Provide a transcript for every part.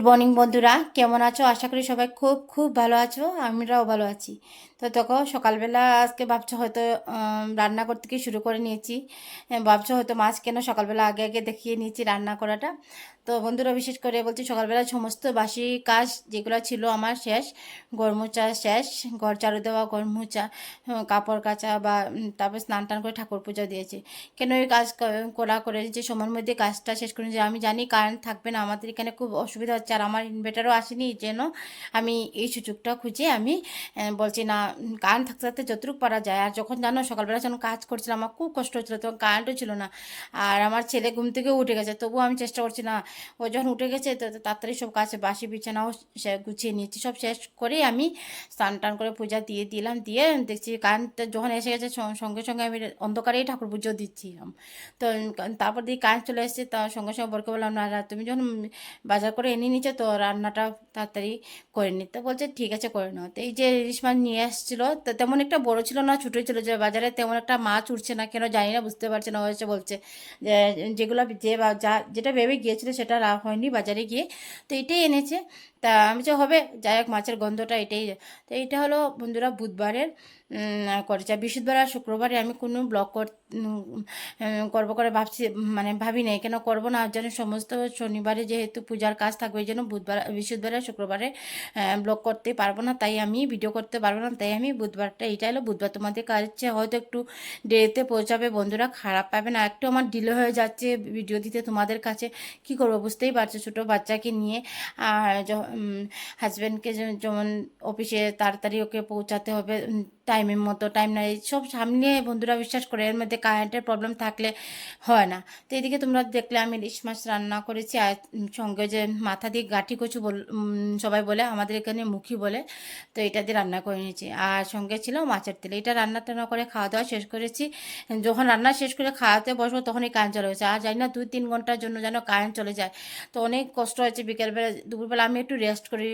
Morning বন্ধুরা, কেমন আছো? আশা করি সবাই খুব খুব ভালো আছো। আমরাও ভালো আছি। তো দেখো, সকালবেলা আজকে ভাবছো হয়তো রান্না করতে কি শুরু করে নিয়েছি। ভাবছো হয়তো মাছ কেন সকালবেলা আগে আগে দেখিয়ে নিয়েছি রান্না করাটা। তো বন্ধুরা, বিশেষ করে বলছি, সকালবেলা সমস্ত বাসি কাজ যেগুলো ছিল আমার শেষ। ঘর মোছা শেষ, ঘর ঝাড়ু দেওয়া, ঘর মোছা, কাপড় কাচা বা তারপর স্নান টান করে ঠাকুর পুজো দিয়েছি। কেন এই কাজ করা করে যে সময়ের মধ্যে কাজটা শেষ করে, যে আমি জানি কারেন্ট থাকবে না, আমাদের এখানে খুব অসুবিধা হচ্ছে, আর আমার ইনভার্টারও আসেনি, যেন আমি এই সুযোগটা খুঁজে আমি বলছি না, কারেন্ট থাকতে থাকতে যতটুকু পারা যায়। আর যখন জানো সকালবেলা যখন কাজ করছিলাম আমার খুব কষ্ট হচ্ছিলো, তখন কারেন্টও ছিল না, আর আমার ছেলে ঘুম থেকেও উঠে গেছে, তবুও আমি চেষ্টা করছি না, ও যখন উঠে গেছে তো তাড়াতাড়ি সব কাছে বাসি বিছানাও গুছিয়ে নিয়েছি, সব শেষ করে আমি স্নান টান করে পূজা দিয়ে দিলাম। দিয়ে দেখছি কারেন্ট যখন এসে গেছে, সঙ্গে সঙ্গে আমি অন্ধকারেই ঠাকুর পুজো দিচ্ছিলাম। তো তারপর দিয়ে কারেন্ট চলে এসেছে, তার সঙ্গে সঙ্গে বরকে বললাম, না তুমি যখন বাজার করে এনে নিচ্ছে তো রান্নাটা তাড়াতাড়ি করে নিতে। বলছে ঠিক আছে করে নাও। তো এই যে ইলিশ মাছ নিয়ে আসছিলো, তো তেমন একটা বড় ছিল না, ছোটোই ছিল, যে বাজারে তেমন একটা মাছ উঠছে না, কেন জানি না, বুঝতে পারছে না। ও এসে বলছে যে যেগুলো যেটা ভেবে গিয়েছিল সেটা হয়নি বাজারে গিয়ে, তো এটাই এনেছে। তা আমি যে হবে, যাই হোক, মাছের গন্ধটা এটাই। তো এইটা হলো বন্ধুরা বুধবারের করেছে। বৃহস্পতিবার আর শুক্রবারে আমি কোনো ব্লগ করবো করে ভাবছি, মানে ভাবি নাই, কেন করবো না যেন, সমস্ত শনিবারে যেহেতু পূজার কাজ থাকবে, এই জন্য বৃহস্পতিবার আর শুক্রবারে ব্লগ করতে পারবো না, তাই আমি ভিডিও করতে পারবো না, তাই আমি বুধবারটা, এইটা হলো বুধবার। তোমাদের কাছে হয়তো একটু দেরিতে পৌঁছাবে বন্ধুরা, খারাপ পাবে না, একটু আমার ডিলে হয়ে যাচ্ছে ভিডিও দিতে তোমাদের কাছে। কি করবো বুঝতেই পারছো, ছোটো বাচ্চাকে নিয়ে, আর হাজব্যান্ডকে যেমন অফিসে তাড়াতাড়ি ওকে পৌঁছাতে হবে টাইমের মতো, টাইম নাই, সব সামনে বন্ধুরা, বিশ্বাস করে, এর মধ্যে কারেন্টের প্রবলেম থাকলে হয় না। তো এদিকে তোমরা দেখলে আমি ইলিশ মাছ রান্না করেছি, আর সঙ্গে যে মাথা দিয়ে গাঁটি কচু সবাই বলে, আমাদের এখানে মুখী বলে, তো এটা দিয়ে রান্না করে নিয়েছি, আর সঙ্গে ছিল মাছের তেল। এটা রান্না টান্না করে খাওয়া দাওয়া শেষ করেছি। যখন রান্না শেষ করে খাওয়াতে বসবো তখনই কারেন্ট চলে গেছে, আর জানি না 2-3 ঘন্টার জন্য যেন কারেন্ট চলে যায়। তো অনেক কষ্ট হয়েছে। বিকেলবেলা দুপুরবেলা আমি একটু রেস্ট করি,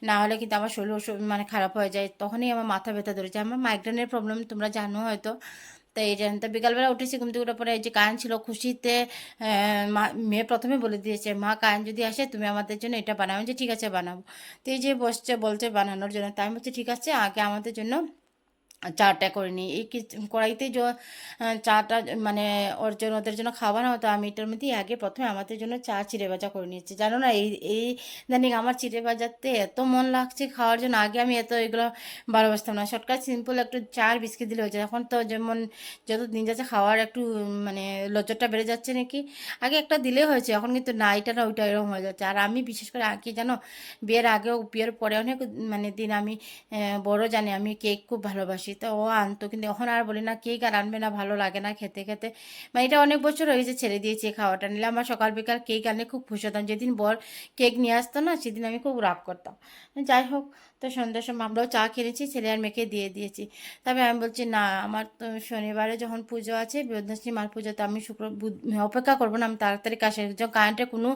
না হলে কিন্তু আমার শরীর মানে খারাপ হয়ে যায়, তখনই আমার মাথা ব্যথা ধরেছে। আমার মাইগ্রেনের প্রবলেম, তোমরা জানো হয়তো। তো এই জন্য তো বিকালবেলা উঠেছি, ঘুম থেকে উঠার পরে এই যে কারেন্ট ছিল, খুশিতে মেয়ে প্রথমে বলে দিয়েছে, মা কারেন্ট যদি আসে তুমি আমাদের জন্য এটা বানাও। যে ঠিক আছে বানাবো। তো এই যে বসছে বলছে বানানোর জন্য, তাই আমি বলছি ঠিক আছে, আগে আমাদের জন্য চাটা করে নিই। এই কড়াইতে চাটা, মানে ওর জন্য, ওদের জন্য খাওয়া না হতো, আমি এটার মধ্যেই আগে প্রথমে আমাদের জন্য চা চিড়ে ভাজা করে নিয়েছি। জানো না, এই ইদানিং আমার চিড়ে ভাজাতে এত মন লাগছে খাওয়ার জন্য। আগে আমি এত এগুলো ভালোবাসতাম না, শর্টকাট সিম্পল একটু চা আর বিস্কিট দিলে হয়েছে। এখন তো যেমন যত দিন যাচ্ছে খাওয়ার একটু মানে লজ্জাটা বেড়ে যাচ্ছে নাকি, আগে একটা দিলে হয়েছে, এখন কিন্তু না, এটা না ওইটা, এরকম হয়ে যাচ্ছে। আর আমি বিশেষ করে কি জানো, বিয়ের আগেও বিয়ের পরে অনেক মানে দিন আমি বড় জানে আমি কেক খুব ভালোবাসি, তো ও আনতো, কিন্তু এখন আর বলি না, কেক আর আনবে না, ভালো লাগে না খেতে খেতে। মানে এটা অনেক বছর হয়েছে ছেড়ে দিয়েছি খাওয়াটা। নিলে আমার সকাল বিকাল কেক আনলে খুব খুশি হতাম, যেদিন বর কেক নিয়ে আসতো না সেদিন আমি খুব রাগ করতাম। যাই হোক, তো সন্ধ্যার সময় আমরাও চা কিনেছি, ছেলে আর মেয়েকে দিয়ে দিয়েছি। তবে আমি বলছি না, আমার তো শনিবারে যখন পুজো আছে, বৃহস্পতি মার পুজোতে আমি অপেক্ষা করবো না, আমি তাড়াতাড়ি কাছে, যখন কারেন্টের কোনো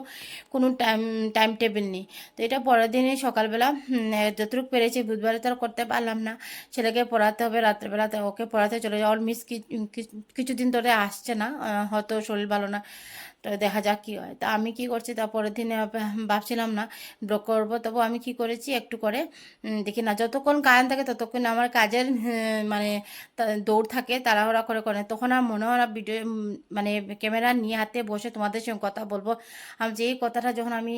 কোনো টাইম টাইম টেবিল নেই। তো এটা পরের দিনই সকালবেলা যতটুকু পেরেছি, বুধবারে তো আর করতে পারলাম না, ছেলেকে পড়াতে হবে রাত্রেবেলা, তো ওকে পড়াতে চলে যাওয়ার মিস কিছুদিন ধরে আসছে না, হয়তো শরীর ভালো না, তো দেখা যাক কী হয়। তা আমি কি করছি, তা পরের দিনে ভাবছিলাম না ব্লগ করবো, তবু আমি কি করেছি একটু করে দেখি না, যতক্ষণ কারেন্ট থাকে ততক্ষণ আমার কাজের মানে দৌড় থাকে, তাড়াহুড়া করে করে, তখন আর মনে হয় না ভিডিও মানে ক্যামেরা নিয়ে হাতে বসে তোমাদের সঙ্গে কথা বলবো। আমি যেই কথাটা যখন আমি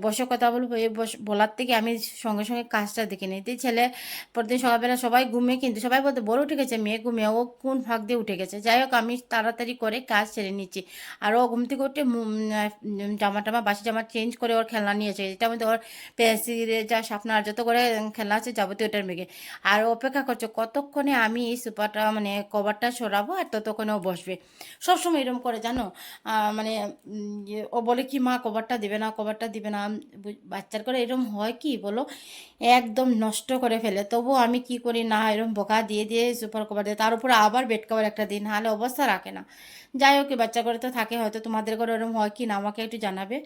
বসে কথা বলবো, এই বলার থেকে আমি সঙ্গে সঙ্গে কাজটা দেখে নিই। ছেলে পরদিন সকালবেলা সবাই ঘুমিয়ে, কিন্তু সবাই বলতে বড় উঠে গেছে, মেয়ে ঘুমিয়ে, ও কোন ফাঁক দিয়ে উঠে গেছে। যাই হোক, আমি তাড়াতাড়ি করে কাজ সেরে নিচ্ছি, আর ও ঘুম থেকে উঠে জামা টামা, বাসি জামা চেঞ্জ করে ওর খেলনা নিয়েছে, যেটা মধ্যে ওর পেন্সিলে যা শার্পনার যত করে খেলনা আছে যাবতীয়, ওটার মেঘে। আর অপেক্ষা করছে কতক্ষণে আমি এই সুপারটা মানে কভারটা সরাবো, আর ততক্ষণে ও বসবে। সবসময় এরকম করে জানো, মানে ও বলে কি, মা কভারটা দিবে না, কভারটা দিবে না। বাচ্চার করে এরকম হয় কি বলো, একদম নষ্ট করে ফেলে। তবু আমি কি করি, না এরকম বোকা দিয়ে দিয়ে সুপার কভার দিয়ে, তার উপরে আবার বেড কভার একটা দিন, নাহলে অবস্থা রাখে না। যাই হোক, বাচ্চা করে তো থাকে, হয়তো তোমাদের ঘরে ওরকম হয় কি না আমাকে একটু জানাবে।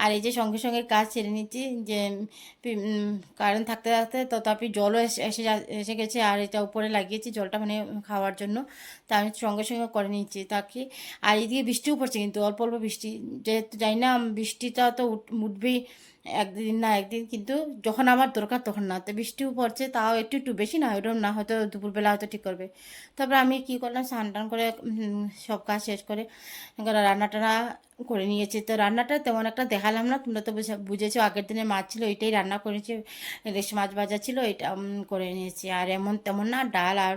আর এই যে সঙ্গে সঙ্গে কাজ ছেড়ে নিচ্ছি, যে কারেন্ট থাকতে থাকতে তথাপি জলও এসে গেছে, আর এটা উপরে লাগিয়েছি জলটা, মানে খাওয়ার জন্য। তা আমি সঙ্গে সঙ্গে করে নিচ্ছি তাকে। আর এদিকে বৃষ্টিও পড়ছে, কিন্তু অল্প অল্প বৃষ্টি, যেহেতু জানি না বৃষ্টিটা তো উঠবেই, একদিন না একদিন, কিন্তু যখন আমার দরকার তখন না। তো বৃষ্টিও পড়ছে, তাও একটু একটু, বেশি না, ওইরকম না, হয়তো দুপুরবেলা হয়তো ঠিক করবে। তারপরে আমি কি করলাম, স্নান টান করে সব কাজ শেষ করে রান্না টান্না করে নিয়েছি। তো রান্নাটা তেমন একটা দেখালাম না, তোমরা তো বুঝেছো, আগের দিনের মাছ ছিল এটাই রান্না করেছি, ইলিশ মাছ ভাজা ছিল এটা করে নিয়েছি। আর এমন তেমন না, ডাল আর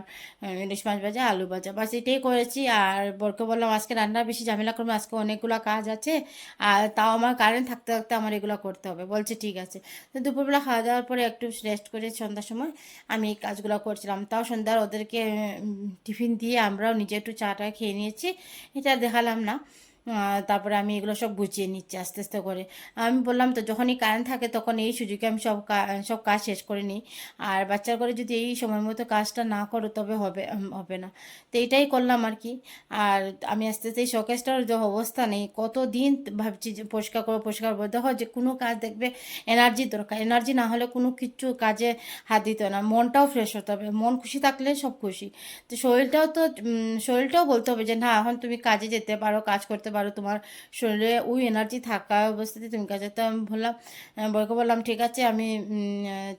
ইলিশ মাছ ভাজা, আলু ভাজা, বাস এটাই করেছি। আর বরকে বললাম আজকে রান্নার বেশি ঝামেলা করবো, আজকে অনেকগুলো কাজ আছে, আর তাও আমার কারেন্ট থাকতে থাকতে আমার এগুলো করতে হবে। বলছে ঠিক আছে। তো দুপুরবেলা খাওয়া দাওয়ার পরে একটু রেস্ট করে সন্ধ্যার সময় আমি এই কাজগুলো করছিলাম। তাও সন্ধ্যার ওদেরকে টিফিন দিয়ে আমরাও নিজে একটু চাটা খেয়ে নিয়েছি, এটা দেখালাম না। তারপরে আমি এগুলো সব গুছিয়ে নিচ্ছি আস্তে আস্তে করে। আমি বললাম তো, যখনই কারেন্ট থাকে তখন এই সুযোগে আমি সব কাজ শেষ করে নিই। আর বাচ্চার করে যদি এই সময় মতো কাজটা না করো তবে হবে না। তো এইটাই করলাম আর কি। আর আমি আস্তে আস্তে এই শোকেসটার যে অবস্থা নেই, কতদিন ভাবছি যে পরিষ্কার করবো পরিষ্কার করবো। দেখো, যে কোনো কাজ দেখবে এনার্জি দরকার, এনার্জি না হলে কোনো কিছু কাজে হাত দিতে হয় না। মনটাও ফ্রেশ হতে হবে, মন খুশি থাকলে সব খুশি। তো শরীরটাও বলতে হবে যে না, এখন তুমি কাজে যেতে পারো, কাজ করতে পারো, তোমার শরীরে ওই এনার্জি থাকা অবস্থাতে তুমি কাজে। তো আমি বললাম, বরকে বললাম ঠিক আছে, আমি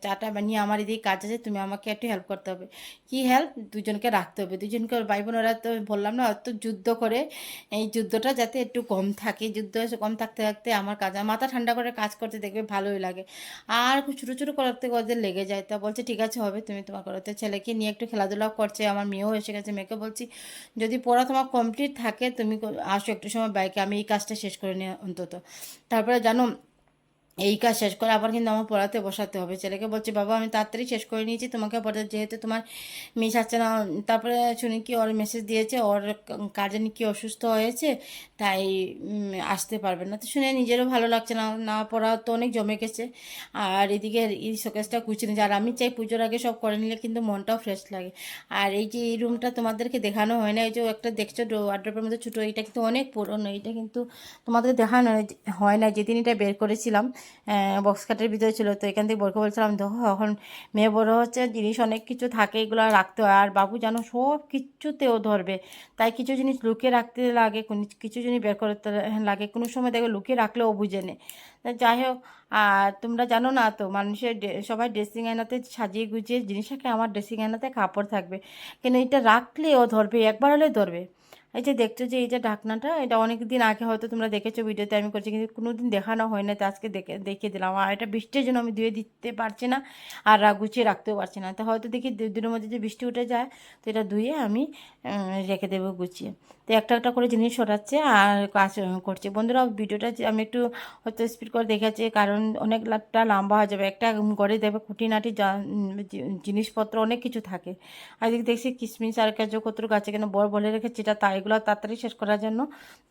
চাটা বানিয়ে আমার এদিকে কাজ আছে, তুমি আমাকে একটু হেল্প করতে হবে। কি হেল্প? দুজনকে রাখতে হবে, দুজনকে, ভাই বোনেরা তো বললাম না, অত যুদ্ধ করে, এই যুদ্ধটা যাতে একটু কম থাকে, যুদ্ধ কম থাকতে থাকতে আমার কাজ, মাথা ঠান্ডা করে কাজ করতে দেখবে ভালোই লাগে। আর ছোটো ছোটো করতে ওদের লেগে যায়। তা বলছে ঠিক আছে হবে, তুমি তোমার করো। তো ছেলেকে নিয়ে একটু খেলাধুলাও করছে, আমার মেয়েও এসে গেছে। মেয়েকে বলছি যদি পড়া তোমার কমপ্লিট থাকে তুমি আসো একটু সময় বাইকে, আমি এই কাজটা শেষ করে নিই অন্তত। তারপরে জানো, এই কাজ শেষ করে আবার কিন্তু আমার পড়াতে বসাতে হবে। ছেলেকে বলছি বাবা আমি তাড়াতাড়ি শেষ করে নিয়েছি, তোমাকে পড়াতে, যেহেতু তোমার মিস আছে না। তারপরে শুনি কি ওর মেসেজ দিয়েছে, ওর গার্জেন কি অসুস্থ হয়েছে, তাই আসতে পারবে না। তো শুনে নিজেরও ভালো লাগছে না, না পড়া তো অনেক জমে গেছে। আর এদিকে এই শোকেসটা গুছিয়ে নিয়েছে। আর আমি চাই পুজোর আগে সব করে নিলে কিন্তু মনটাও ফ্রেশ লাগে। আর এই যে এই রুমটা তোমাদেরকে দেখানো হয় না, এই যে একটা দেখছো ওয়ার্ড্রপের মধ্যে ছোটো, এটা কিন্তু অনেক পুরনো, এটা কিন্তু তোমাদের দেখানো হয় না। যেদিন এটা বের করেছিলাম বক্স খাটের ভিতরে ছিল, তো এখান থেকে বরকে বলছিলাম দেখো এখন মেয়ে বড় হচ্ছে, জিনিস অনেক কিছু থাকে, এগুলো রাখতে হয়। আর বাবু জানো সব কিছুতেও ধরবে, তাই কিছু জিনিস লুকিয়ে রাখতে লাগে, কিছু জিনিস বের করতে লাগে, কোনো সময় দেখো লুকিয়ে রাখলেও বুঝে নেয়। তা যাই হোক, আর তোমরা জানো না তো, মানুষের সবাই ড্রেসিং আয়নাতে সাজিয়ে গুছিয়ে জিনিস রাখে, আমার ড্রেসিং আয়নাতে কাপড় থাকবে, কিন্তু এটা রাখলে ও ধরবে, একবার হলে ধরবে। এই যে দেখছো যে এই যে ঢাকনাটা, এটা অনেক দিন আগে হয়তো তোমরা দেখেছো ভিডিওতে আমি করছি, কিন্তু কোনো দিন দেখানো হয় না, তো আজকে দেখিয়ে দিলাম। আর এটা বৃষ্টির জন্য আমি ধুয়ে দিতে পারছি না, আর গুছিয়ে রাখতেও পারছি না। তো হয়তো দেখি দিনের মধ্যে যে বৃষ্টি উঠে যায়, তো এটা ধুয়ে আমি রেখে দেবো গুছিয়ে। তো একটা একটা করে জিনিস সরাচ্ছে আর কাজ করছে। বন্ধুরা ভিডিওটা আমি একটু হয়তো স্পিড করে দেখেছি, কারণ অনেকটা লম্বা হয়ে যাবে। একটা ঘরে দেখবে খুঁটিনাটি জিনিসপত্র অনেক কিছু থাকে। আর এদিকে দেখছি কিশমিশ আর কাজু কতটুকু গাছে কেন বলে রেখেছি, এটা এগুলো তাড়াতাড়ি শেষ করার জন্য।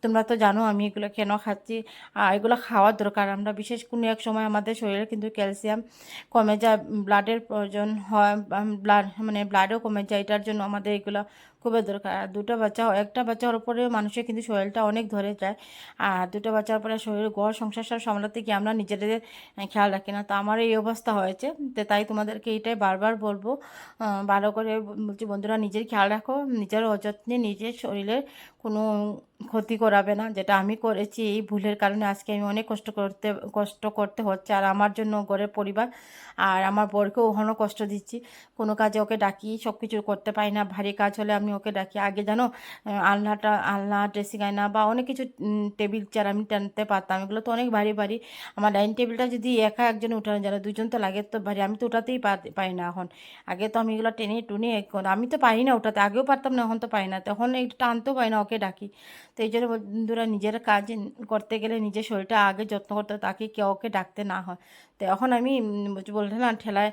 তোমরা তো জানো আমি এগুলো কেন খাচ্ছি, আর এগুলো খাওয়ার দরকার। আমরা বিশেষ কোনো এক সময় আমাদের শরীরে কিন্তু ক্যালসিয়াম কমে যায়, ব্লাডের প্রয়োজন হয়, ব্লাড মানে ব্লাডও কমে যায়, এটার জন্য আমাদের এগুলো খুবই দরকার। আর একটা বাচ্চা হওয়ার পরে মানুষের কিন্তু শরীরটা অনেক ধরে যায়। আর দুটো বাচ্চার পরে শরীর ঘর সংসার সব সামলাতে গিয়ে আমরা নিজেদের খেয়াল রাখি না। তো আমার এই অবস্থা হয়েছে, তো তাই তোমাদেরকে এইটাই বারবার বলবো, ভালো করে বলছি বন্ধুরা, নিজের খেয়াল রাখো, নিজের অযত্নে নিজের শরীরের কোনো ক্ষতি করাবে না, যেটা আমি করেছি। এই ভুলের কারণে আজকে আমি অনেক কষ্ট করতে হচ্ছে, আর আমার জন্য ঘরের পরিবার আর আমার বরকেও ওখানেও কষ্ট দিচ্ছি। কোনো কাজে ওকে ডাকি, সব কিছু করতে পারি না, ভারী কাজ হলে আমি ওকে ডাকি। আগে জানো আলনা ড্রেসিং আয়না বা অনেক কিছু টেবিল চেয়ার আমি টানতে পারতাম, এগুলো তো অনেক ভারী ভারী। আমার ডাইনিং টেবিলটা যদি একা একজন উঠানো যায়, দুজন তো লাগে, তো ভারী, আমি তো উঠাতেই পারি না এখন। আগে তো আমি এগুলো টেনে টুনে আমি তো পারি না ওঠাতে, আগেও পারতাম না, এখন তো পারি না, তখন এই টানতেও পারি না, ওকে ডাকি। তো এই জন্য বন্ধুরা, নিজের কাজ করতে গেলে নিজের শরীরটা আগে যত্ন করতে হয়, তাকে কেউ ওকে ডাকতে না হয়। তো এখন আমি বলতে না, ঠেলায়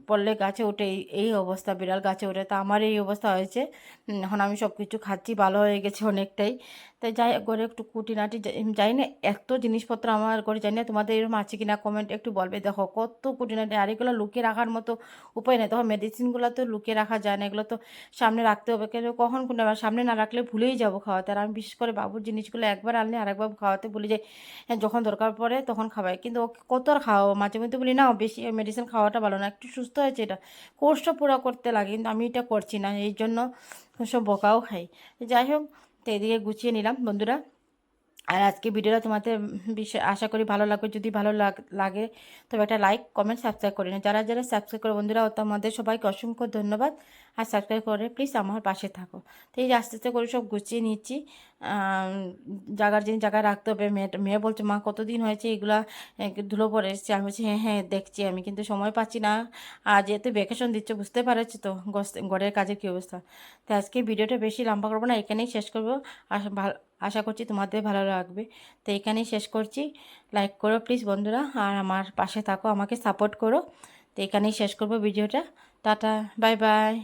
পড়লে গাছে ওঠে, এই অবস্থা, বিড়াল গাছে ওঠে, তা আমার এই অবস্থা হয়েছে। এখন আমি সব কিছু খাচ্ছি, ভালো হয়ে গেছে অনেকটাই। তাই যাই ঘরে একটু কুটিনাটি যাই না, এত জিনিসপত্র আমার ঘরে জানি না তোমাদের এরকম আছে কিনা, কমেন্ট একটু বলবে। দেখো কত কুটিনাটি, আর এগুলো লুকিয়ে রাখার মতো উপায় নেই। তখন মেডিসিনগুলো তো লুকিয়ে রাখা যায় না, এগুলো তো সামনে রাখতে হবে, কেন কখন কোনটা সামনে না রাখলে ভুলেই যাবো খাওয়াতে। আর আমি বিশেষ করে বাবুর জিনিসগুলো একবার আনলে আরেকবার খাওয়াতে ভুলে যাই। যখন দরকার পড়ে তখন খাওয়াই, কিন্তু ওকে কত আর খাওয়াবো, মাঝে মধ্যে বলি না বেশি মেডিসিন খাওয়াটা ভালো না, একটু সুস্থ হয়েছে এটা কোর্সটা পুরো করতে লাগে, কিন্তু আমি এটা করছি না, এই জন্য সব বকাও খাই। যাই হোক, তো এদিকে গুছিয়ে নিলাম বন্ধুরা। আর আজকে ভিডিওটা তোমাদের আশা করি ভালো লাগবে। যদি ভালো লাগে তবে একটা লাইক কমেন্ট সাবস্ক্রাইব করে নিও। যারা যারা সাবস্ক্রাইব করে বন্ধুরা তোমাদের সবাইকে অসংখ্য ধন্যবাদ। আর সাবস্ক্রাইব করে প্লিজ আমার পাশে থাকো। তো এই যে আস্তে আস্তে করে সব গুছিয়ে নিচ্ছি। জায়গার জিনিস জায়গায় রাখতে হবে। মেয়ে বলছে মা কতদিন হয়েছে এগুলা ধুলো পড়ে এসছে। আমি বলছি হ্যাঁ হ্যাঁ দেখছি, আমি কিন্তু সময় পাচ্ছি না। আর যেহেতু ভ্যাকেশন দিচ্ছে বুঝতে পারছি তো ঘরের কাজের কী অবস্থা। তো আজকে ভিডিওটা বেশি লম্বা করবো না, এখানেই শেষ করবো। আর আশা করছি তোমাদের ভালো লাগবে। তো এখানেই শেষ করছি। লাইক করো প্লিজ বন্ধুরা, আর আমার পাশে থাকো, আমাকে সাপোর্ট করো। তো এখানেই শেষ করবো ভিডিওটা। Tata, bye bye.